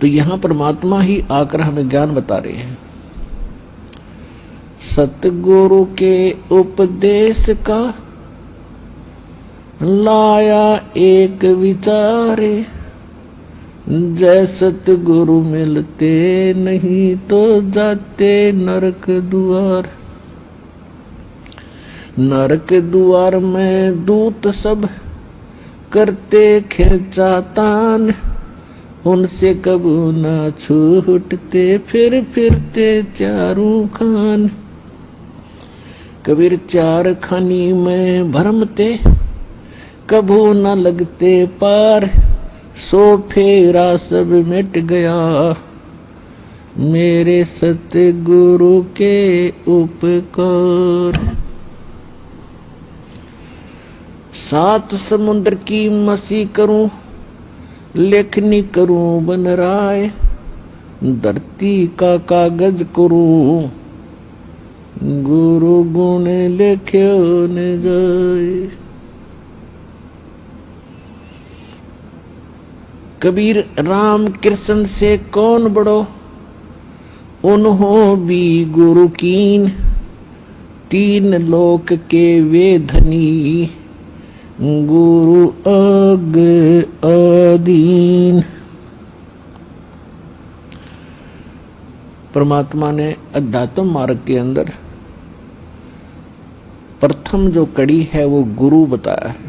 तो यहां परमात्मा ही आकर हमें ज्ञान बता रहे हैं। सतगुरु के उपदेश का लाया एक विचारे, जय सतगुरु मिलते नहीं तो जाते नरक द्वार। नरक द्वार में दूत सब करते खिंचातान, उनसे कबू ना छूटते फिर फिरते चारों खान। कबीर चार खानी में भरमते कबू न लगते पार, सो फेरा सब मिट गया मेरे सतगुरु के उपकार। सात समुद्र की मसी करूं, लेखनी करूं बन राय, धरती का कागज करूं, गुरु गुण लिख्यो न जाए। कबीर राम कृष्ण से कौन बड़ो, उन्हों भी गुरु कीन, तीन लोक के वे धनी, गुरु अग अधीन। परमात्मा ने अध्यात्म मार्ग के अंदर प्रथम जो कड़ी है वो गुरु बताया है।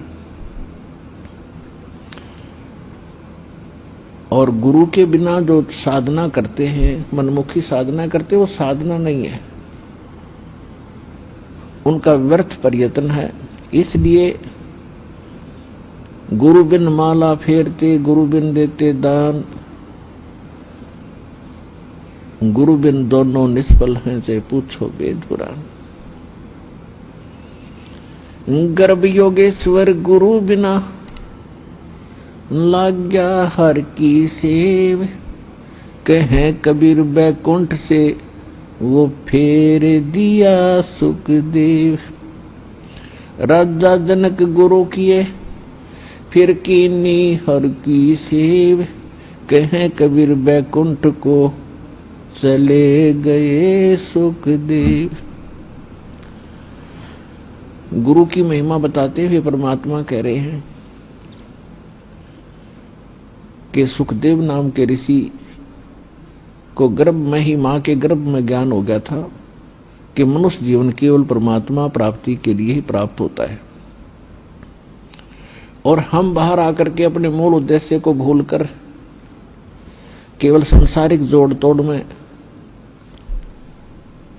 और गुरु के बिना जो साधना करते हैं, मनमुखी साधना करते हैं, वो साधना नहीं है, उनका व्यर्थ प्रयत्न है। इसलिए गुरु बिन माला फेरते, गुरु बिन देते दान, गुरु बिन दोनों निष्फल हैं, से पूछो वेद पुराण। गर्भ योगेश्वर गुरु बिना, लाग्या हर की सेव, कहें कबीर बैकुंठ से वो फेर दिया सुखदेव। राजा जनक गुरु किए, फिर कीनी हर की सेव, कहें कबीर बैकुंठ को चले गए सुखदेव। गुरु की महिमा बताते हुए परमात्मा कह रहे हैं कि सुखदेव नाम के ऋषि को गर्भ में ही, मां के गर्भ में ज्ञान हो गया था कि मनुष्य जीवन केवल परमात्मा प्राप्ति के लिए ही प्राप्त होता है। और हम बाहर आकर के अपने मूल उद्देश्य को भूलकर केवल सांसारिक जोड़ तोड़ में,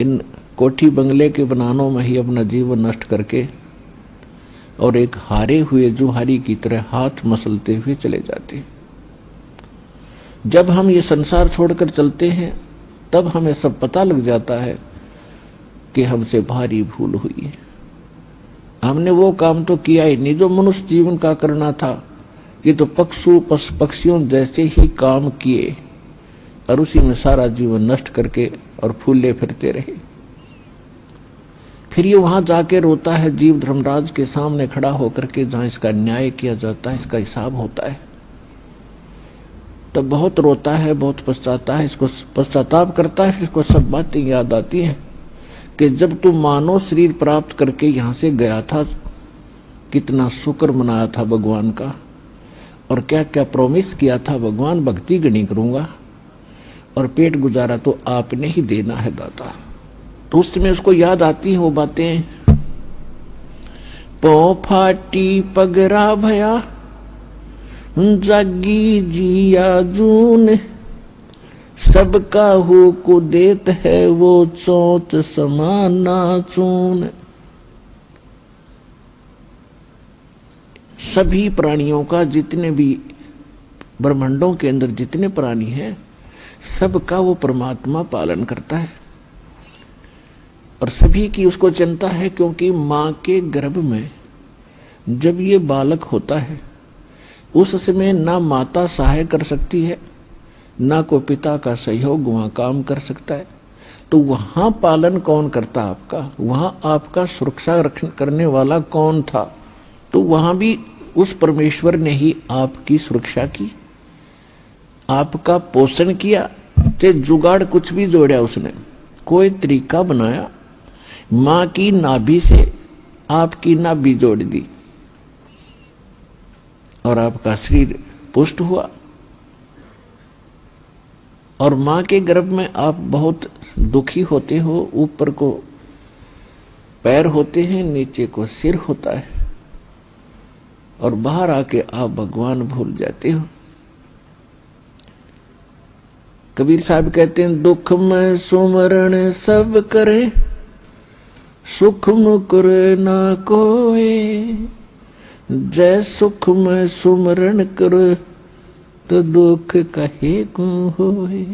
इन कोठी बंगले के बनानों में ही अपना जीवन नष्ट करके और एक हारे हुए जुहारी की तरह हाथ मसलते हुए चले जाते हैं। जब हम ये संसार छोड़कर चलते हैं तब हमें सब पता लग जाता है कि हमसे भारी भूल हुई है। हमने वो काम तो किया ही नहीं जो मनुष्य जीवन का करना था। ये तो पक्षियों जैसे ही काम किए और उसी में सारा जीवन नष्ट करके और फूले फिरते रहे। फिर ये वहां जाके रोता है जीव धर्मराज के सामने खड़ा होकर के, जहां इसका न्याय किया जाता है, इसका हिसाब होता है। तब बहुत रोता है, बहुत पछताता है, इसको पश्चाताप करता है। फिर इसको सब बातें याद आती हैं कि जब तू मानव शरीर प्राप्त करके यहां से गया था, कितना शुक्र मनाया था भगवान का, और क्या क्या प्रॉमिस किया था भगवान, भक्ति गणी करूंगा और पेट गुजारा तो आपने ही देना है दाता। तो उस समय उसको याद आती हैं वो बातें। पौ फाटी पगरा भया, जागी जिया जून, सबका हो को देत है वो चोट समाना चून। सभी प्राणियों का, जितने भी ब्रह्मांडों के अंदर जितने प्राणी हैं, सबका वो परमात्मा पालन करता है और सभी की उसको चिंता है। क्योंकि मां के गर्भ में जब ये बालक होता है उस समय ना माता सहाय कर सकती है, ना को पिता का सहयोग वहां काम कर सकता है। तो वहां पालन कौन करता आपका, वहां आपका सुरक्षा करने वाला कौन था? तो वहां भी उस परमेश्वर ने ही आपकी सुरक्षा की। आपका पोषण किया, ते जुगाड़ कुछ भी जोड़ा उसने, कोई तरीका बनाया, मां की नाभि से आपकी नाभि जोड़ दी और आपका शरीर पुष्ट हुआ। और मां के गर्भ में आप बहुत दुखी होते हो, ऊपर को पैर होते हैं, नीचे को सिर होता है, और बाहर आके आप भगवान भूल जाते हो। कबीर साहब कहते हैं, दुख में सुमरण सब करे, सुख मुकुर ना कोई, जय सुख में सुमरण कर, तो दुख कहे को होए।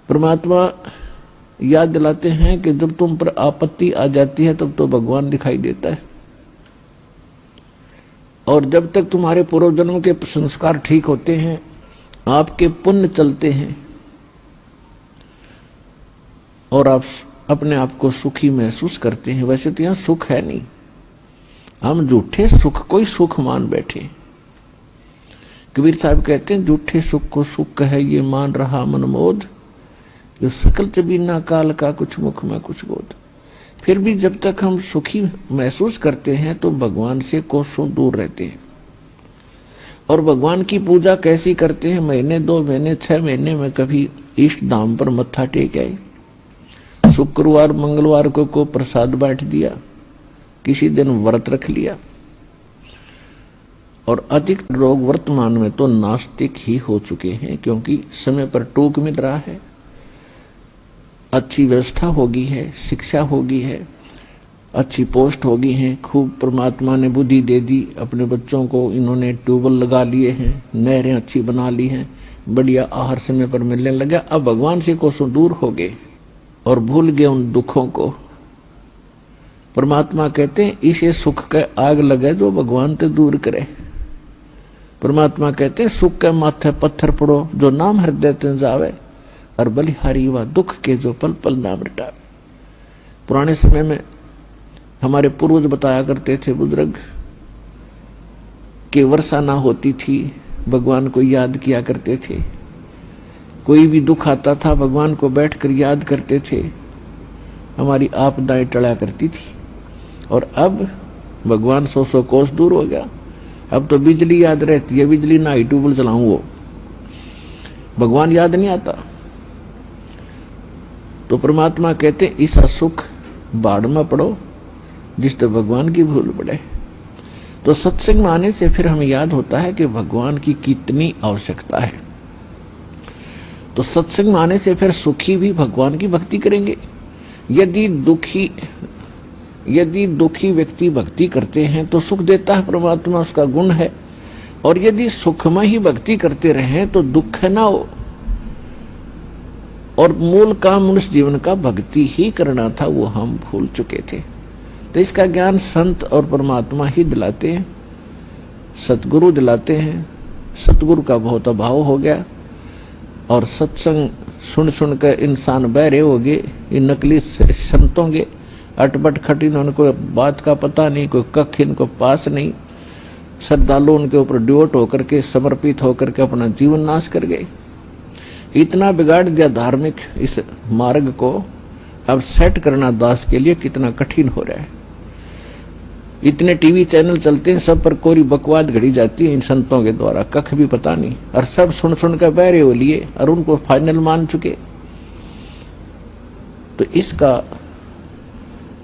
परमात्मा याद दिलाते हैं कि जब तुम पर आपत्ति आ जाती है तब तो भगवान दिखाई देता है, और जब तक तुम्हारे पूर्व जन्म के संस्कार ठीक होते हैं, आपके पुण्य चलते हैं, और आप अपने आप को सुखी महसूस करते हैं। वैसे तो यहां सुख है नहीं, हम झूठे सुख को ही सुख मान बैठे। कबीर साहब कहते हैं, झूठे सुख को सुख है ये मान रहा मनमोद, जो सकल चबीना काल का कुछ मुख में कुछ बोध। फिर भी जब तक हम सुखी महसूस करते हैं तो भगवान से कोसों दूर रहते हैं। और भगवान की पूजा कैसी करते हैं? महीने 2 महीने 6 महीने में कभी इष्ट धाम पर मत्था टेक आए, शुक्रवार मंगलवार को प्रसाद बांट दिया, किसी दिन व्रत रख लिया। और अधिक लोग वर्तमान में तो नास्तिक ही हो चुके हैं, क्योंकि समय पर टूक मिल रहा है, अच्छी व्यवस्था होगी है, शिक्षा होगी है, अच्छी पोस्ट होगी है, खूब परमात्मा ने बुद्धि दे दी, अपने बच्चों को इन्होंने ट्यूबवेल लगा लिए हैं, नहरें अच्छी बना ली हैं, बढ़िया आहार समय पर मिलने लगा। अब भगवान से कोसों दूर हो गए और भूल गए उन दुखों को। परमात्मा कहते हैं, इसे सुख के आग लगे जो भगवान ते दूर करे। परमात्मा कहते हैं, सुख के माथे पत्थर पड़ो जो नाम हृदय ते जावे, और बलिहारी व दुख के जो पल पल नाम मिटावे। पुराने समय में हमारे पूर्वज बताया करते थे बुजुर्ग, कि वर्षा ना होती थी, भगवान को याद किया करते थे, कोई भी दुख आता था भगवान को बैठकर याद करते थे, हमारी आपदाएं टला करती थी। और अब भगवान 100 कोस दूर हो गया, अब तो बिजली याद रहती है, बिजली ना ही ट्यूबवेल चलाऊं वो भगवान याद नहीं आता। तो परमात्मा कहते, ऐसा सुख बाढ़ में पड़ो जिससे भगवान की भूल पड़े। तो सत्संग में आने से फिर हमें याद होता है कि भगवान की कितनी आवश्यकता है। तो सत्संग में आने से फिर सुखी भी भगवान की भक्ति करेंगे। यदि दुखी व्यक्ति भक्ति करते हैं तो सुख देता है परमात्मा, उसका गुण है। और यदि सुख में ही भक्ति करते रहे तो दुख ना हो। और मूल काम मनुष्य जीवन का भक्ति ही करना था, वो हम भूल चुके थे। तो इसका ज्ञान संत और परमात्मा ही दिलाते हैं, सतगुरु दिलाते हैं। सतगुरु का बहुत अभाव हो गया, और सत्संग सुन सुन कर इंसान बहरे हो गए। ये नकली संतों के अटपट खटिन, उनको बात का पता नहीं, कोई कख इनको पास नहीं। श्रद्धालु उनके ऊपर डिवोट होकर के, समर्पित होकर के अपना जीवन नाश कर गए। इतना बिगाड़ दिया धार्मिक इस मार्ग को, अब सेट करना दास के लिए कितना कठिन हो रहा है। इतने टीवी चैनल चलते हैं, सब पर कोरी बकवाद घड़ी जाती है इन संतों के द्वारा, कख भी पता नहीं, और सब सुन सुन कर बहरे हो लिए और उनको फाइनल मान चुके। तो इसका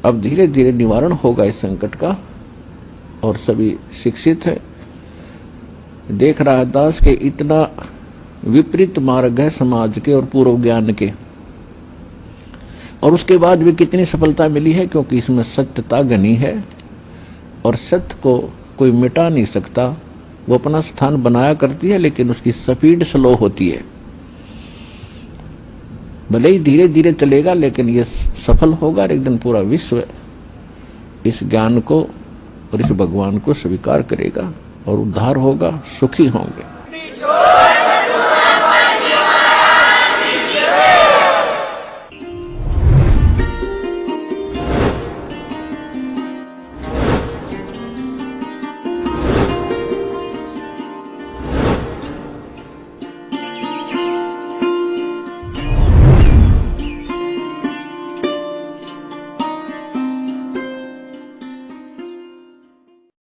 अब धीरे धीरे निवारण होगा इस संकट का, और सभी शिक्षित है। देख रहा है दास के इतना विपरीत मार्ग है समाज के और पूर्व ज्ञान के, और उसके बाद भी कितनी सफलता मिली है, क्योंकि इसमें सत्यता घनी है और सत्य को कोई मिटा नहीं सकता। वो अपना स्थान बनाया करती है, लेकिन उसकी स्पीड स्लो होती है। भले ही धीरे धीरे चलेगा, लेकिन ये सफल होगा और एक दिन पूरा विश्व इस ज्ञान को और इस भगवान को स्वीकार करेगा और उद्धार होगा, सुखी होंगे।